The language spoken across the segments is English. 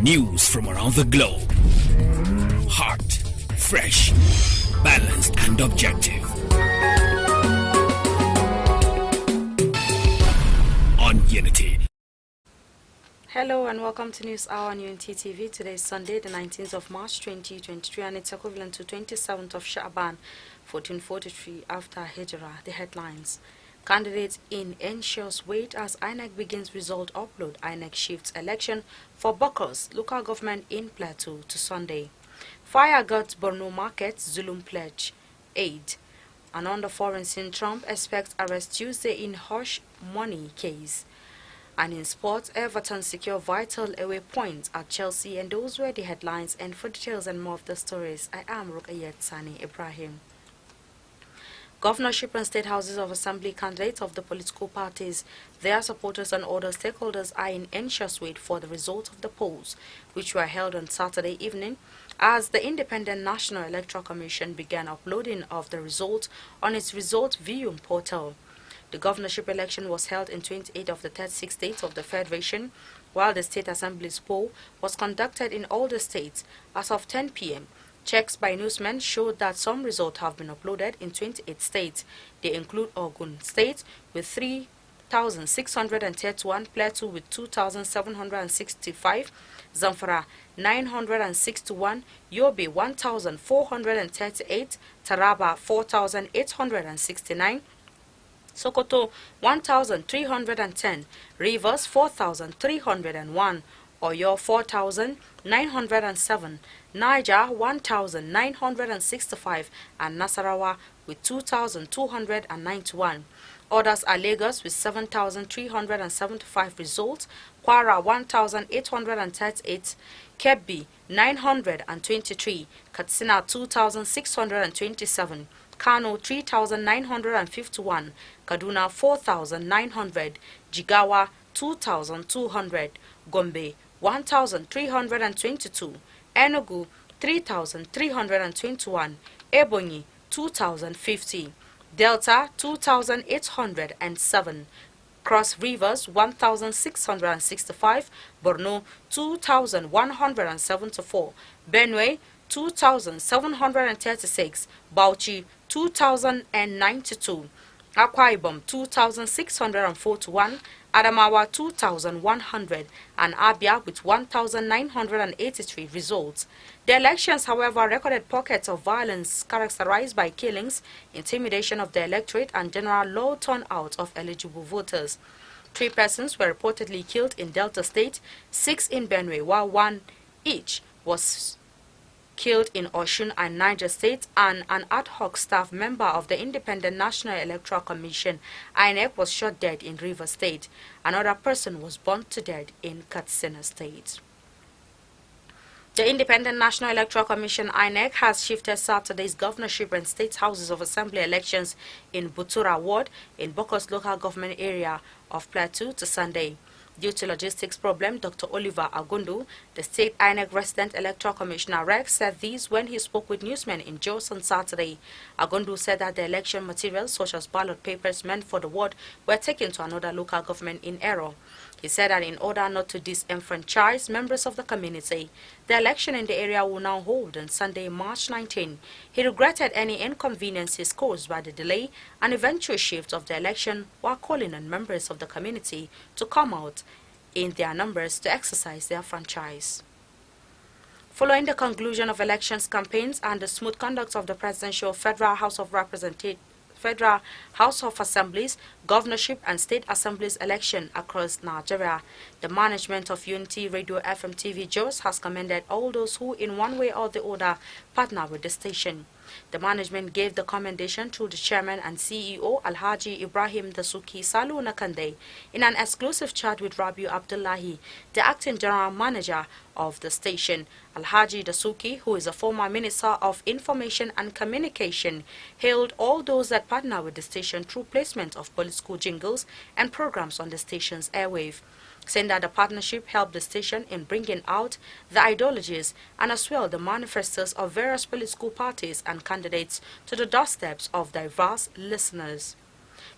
News from around the globe. Hot, fresh, balanced and objective. On Unity. Hello and welcome to News Hour on Unity TV. Today is Sunday, the 19th of March 2023, and it's equivalent to 27th of Sha'ban 1443 after Hijrah. The headlines. Candidates in ensures wait as INEC begins result upload. INEC shifts election for Bokos local government in Plateau to Sunday. Fire guts Borno markets, Zulum pledge aid. And on the foreign scene, Trump expects arrest Tuesday in hush money case. And in sports, Everton secure vital away points at Chelsea, and those were the headlines. And for details and more of the stories, I am Rukayat Sani Ibrahim. Governorship and state houses of assembly candidates of the political parties, their supporters and other stakeholders are in anxious wait for the results of the polls, which were held on Saturday evening, as the Independent National Electoral Commission began uploading of the results on its result viewing portal. The governorship election was held in 28 of the 36 states of the Federation, while the State Assembly's poll was conducted in all the states. As of 10 p.m., checks by newsmen showed that some results have been uploaded in 28 states. They include Ogun State with 3,631, Plateau with 2,765, Zamfara 961, Yobe 1,438, Taraba 4,869, Sokoto 1,310, Rivers 4,301, Oyo 4,907, Niger 1,965, and Nasarawa with 2,291. Others are Lagos with 7,375 results, Kwara 1,838, Kebbi 923, Katsina 2,627, Kano 3,951, Kaduna 4,900, Jigawa 2,200, Gombe 1,322, Enugu 3,321, Ebonyi 2,050, Delta 2,807, Cross Rivers 1,665, Borno 2,174, Benue 2,736, Bauchi 2,092, Akwai 2,641, Adamawa 2,100, and Abia with 1,983 results. The elections, however, recorded pockets of violence characterized by killings, intimidation of the electorate, and general low turnout of eligible voters. 3 persons were reportedly killed in Delta State, 6 in Benue, while 1 each was killed in Osun and Niger State, and an ad hoc staff member of the Independent National Electoral Commission, INEC, was shot dead in Rivers State. Another person was burnt to death in Katsina State. The Independent National Electoral Commission, INEC, has shifted Saturday's governorship and state houses of assembly elections in Butura Ward in Bokos local government area of Plateau to Sunday. Due to logistics problem, Dr. Oliver Agundu, the state INEC resident electoral commissioner Rex, said this when he spoke with newsmen in Jos on Saturday. Agundu said that the election materials such as ballot papers meant for the ward were taken to another local government in error. He said that in order not to disenfranchise members of the community, the election in the area will now hold on Sunday, March 19. He regretted any inconveniences caused by the delay and eventual shift of the election, while calling on members of the community to come out in their numbers to exercise their franchise. Following the conclusion of elections campaigns and the smooth conduct of the presidential Federal House of Assemblies, governorship and state assemblies election across Nigeria, the management of Unity Radio FM TV Jos has commended all those who in one way or the other partner with the station. The management gave the commendation to the chairman and CEO Alhaji Ibrahim Dasuki Salu Nakande in an exclusive chat with Rabiu Abdullahi, the acting general manager of the station. Alhaji Dasuki, who is a former Minister of Information and Communication, hailed all those that partner with the station through placement of political jingles and programs on the station's airwave, saying that the partnership helped the station in bringing out the ideologies and as well the manifestos of various political parties and candidates to the doorsteps of diverse listeners.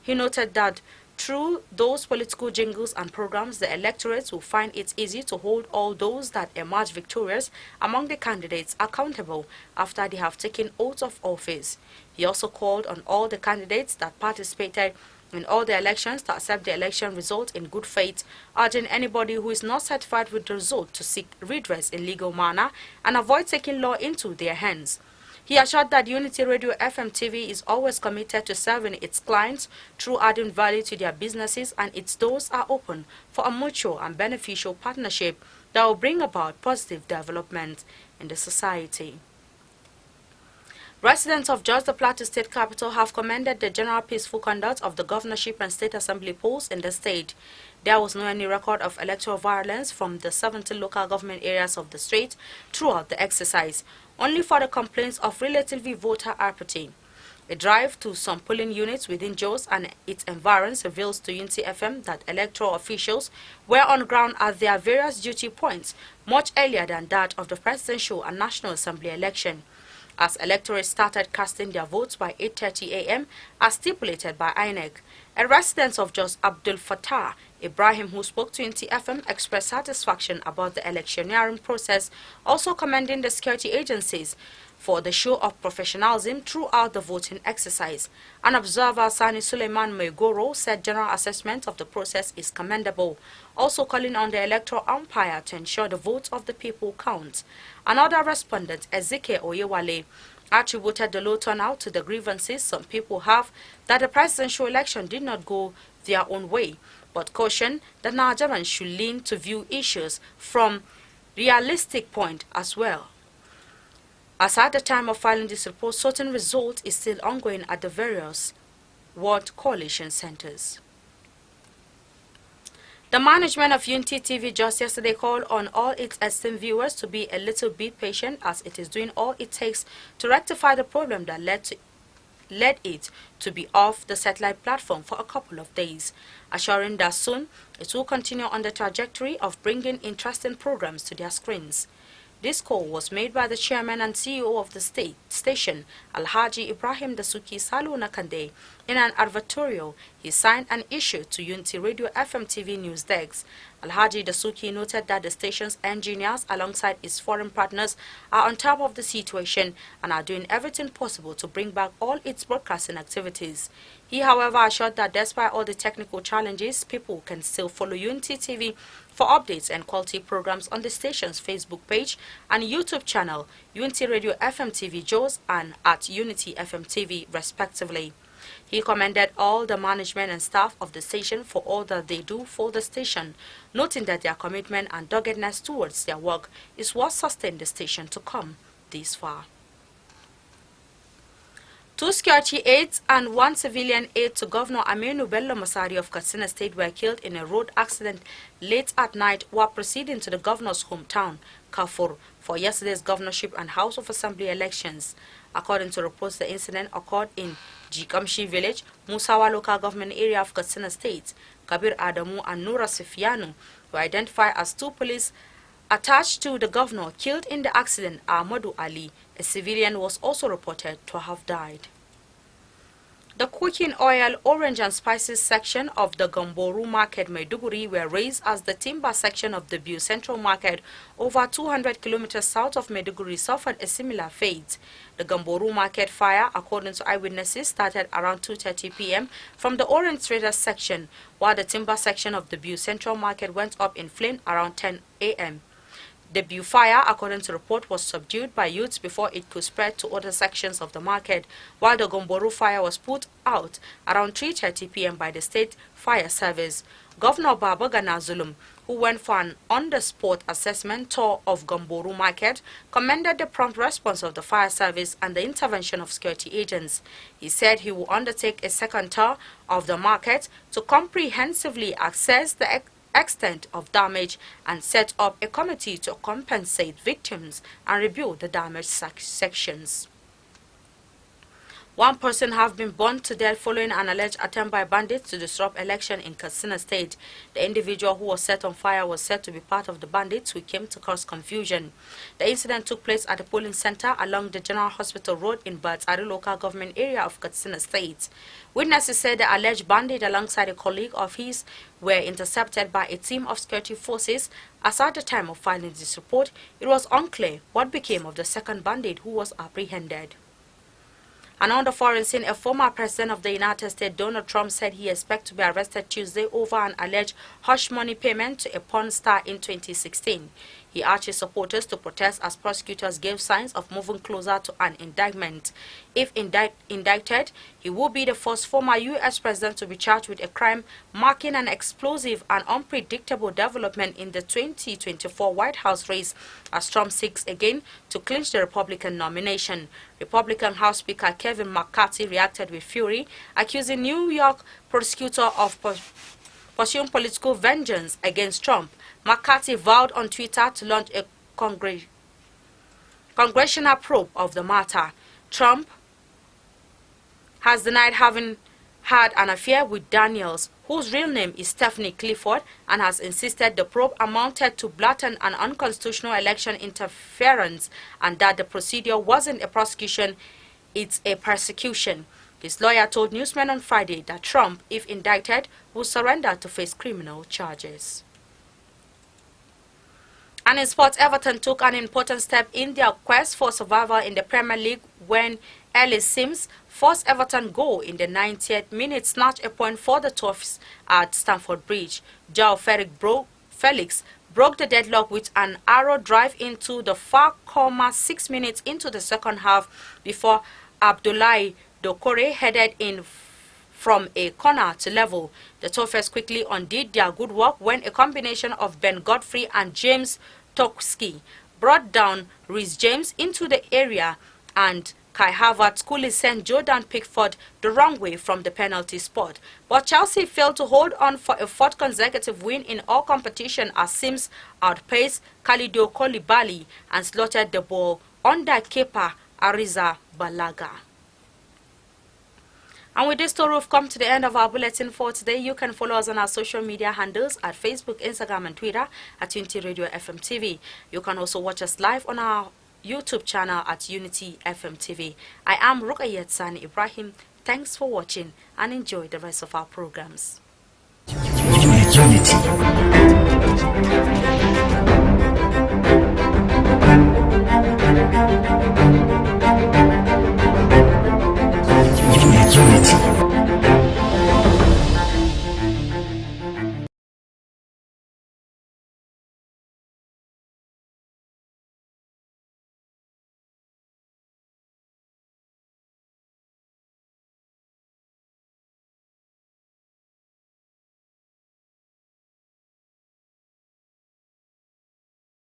He noted that Through those political jingles and programs, the electorates will find it easy to hold all those that emerge victorious among the candidates accountable after they have taken oaths of office. He also called on all the candidates that participated in all the elections to accept the election result in good faith, urging anybody who is not satisfied with the result to seek redress in legal manner and avoid taking law into their hands. He assured that Unity Radio FM TV is always committed to serving its clients through adding value to their businesses, and its doors are open for a mutual and beneficial partnership that will bring about positive development in the society. Residents of Jos, the Plateau State capital, have commended the general peaceful conduct of the governorship and state assembly polls in the state. There was no any record of electoral violence from the 17 local government areas of the state throughout the exercise, only for the complaints of relatively voter apathy. A drive to some polling units within Jos and its environs reveals to Unity FM that electoral officials were on ground at their various duty points much earlier than that of the presidential and National Assembly election. As electors started casting their votes by 8:30 a.m. as stipulated by INEC, a resident of Jos, Abdul Fattah Ibrahim, who spoke to Unity FM, expressed satisfaction about the electioneering process, also commending the security agencies for the show of professionalism throughout the voting exercise. An observer, Sani Suleiman Megoro, said general assessment of the process is commendable, also calling on the electoral umpire to ensure the votes of the people count. Another respondent, Ezike Oyewale, attributed the low turnout to the grievances some people have that the presidential election did not go their own way, but cautioned that Nigerians should lean to view issues from realistic point as well. As at the time of filing this report, certain result is still ongoing at the various ward coalition centers. The management of Unity TV just yesterday called on all its esteemed viewers to be a little bit patient, as it is doing all it takes to rectify the problem that led it to be off the satellite platform for a couple of days, assuring that soon it will continue on the trajectory of bringing interesting programs to their screens. This call was made by the chairman and CEO of the station, Alhaji Ibrahim Dasuki Saluna Kande, in an advertorial he signed and issued to Unity Radio FM TV news desks. Alhaji Dasuki noted that the station's engineers, alongside its foreign partners, are on top of the situation and are doing everything possible to bring back all its broadcasting activities. He, however, assured that despite all the technical challenges, people can still follow Unity TV for updates and quality programs on the station's Facebook page and YouTube channel, Unity Radio FM TV Jos and at Unity FM TV, respectively. He commended all the management and staff of the station for all that they do for the station, noting that their commitment and doggedness towards their work is what sustained the station to come this far. 2 security aides and 1 civilian aide to Governor Aminu Bello Masari of Katsina State were killed in a road accident late at night while proceeding to the governor's hometown, Kafur, for yesterday's governorship and House of Assembly elections. According to reports, the incident occurred in Jikamshi village, Musawa local government area of Katsina State. Kabir Adamu and Nura Sifianu were identified as 2 police attached to the governor killed in the accident. Ahmadu Ali, a civilian, was also reported to have died. The cooking oil, orange and spices section of the Gamboru Market Maiduguri were raised as the timber section of the Biu Central Market over 200 kilometers south of Maiduguri suffered a similar fate. The Gamboru Market fire, according to eyewitnesses, started around 2:30 p.m. from the orange traders section, while the timber section of the Biu Central Market went up in flame around 10 a.m. The Biu fire, according to report, was subdued by youths before it could spread to other sections of the market, while the Gomboru fire was put out around 3:30 p.m. by the State Fire Service. Governor Babagana Zulum, who went for an on-the-spot assessment tour of Gomboru Market, commended the prompt response of the fire service and the intervention of security agents. He said he will undertake a second tour of the market to comprehensively assess the extent of damage and set up a committee to compensate victims and rebuild the damaged sections. One person have been burned to death following an alleged attempt by bandits to disrupt election in Katsina State. The individual who was set on fire was said to be part of the bandits who came to cause confusion. The incident took place at a polling center along the General Hospital Road in Batsari local government area of Katsina State. Witnesses said the alleged bandit alongside a colleague of his were intercepted by a team of security forces. As at the time of filing this report, it was unclear what became of the second bandit who was apprehended. And on the foreign scene, a former president of the United States, Donald Trump, said he expects to be arrested Tuesday over an alleged hush money payment to a porn star in 2016. He urged his supporters to protest as prosecutors gave signs of moving closer to an indictment. If indicted, he will be the first former U.S. president to be charged with a crime, marking an explosive and unpredictable development in the 2024 White House race as Trump seeks again to clinch the Republican nomination. Republican House Speaker Kevin McCarthy reacted with fury, accusing New York prosecutor of pursuing political vengeance against Trump. McCarthy vowed on Twitter to launch a congressional probe of the matter. Trump has denied having had an affair with Daniels, whose real name is Stephanie Clifford, and has insisted the probe amounted to blatant and unconstitutional election interference and that the procedure wasn't a prosecution, it's a persecution. His lawyer told newsmen on Friday that Trump, if indicted, would surrender to face criminal charges. And in sports, Everton took an important step in their quest for survival in the Premier League when Ellis Sims forced Everton goal in the 90th minute snatched a point for the Toffs at Stamford Bridge. João Felix broke the deadlock with an arrow drive into the far corner 6 minutes into the second half before Abdoulaye Doucouré headed in from a corner to level. The Toffers quickly undid their good work when a combination of Ben Godfrey and James Tokski brought down Reece James into the area, and Kai Havertz coolly sent Jordan Pickford the wrong way from the penalty spot. But Chelsea failed to hold on for a fourth consecutive win in all competition as Sims outpaced Kalidou Koulibaly and slotted the ball under Kepa Arrizabalaga. And with this story, we've come to the end of our bulletin for today. You can follow us on our social media handles at Facebook, Instagram, and Twitter at Unity Radio FM TV. You can also watch us live on our YouTube channel at Unity FM TV. I am Rukayat Sani Ibrahim. Thanks for watching and enjoy the rest of our programs. Unity. Unity.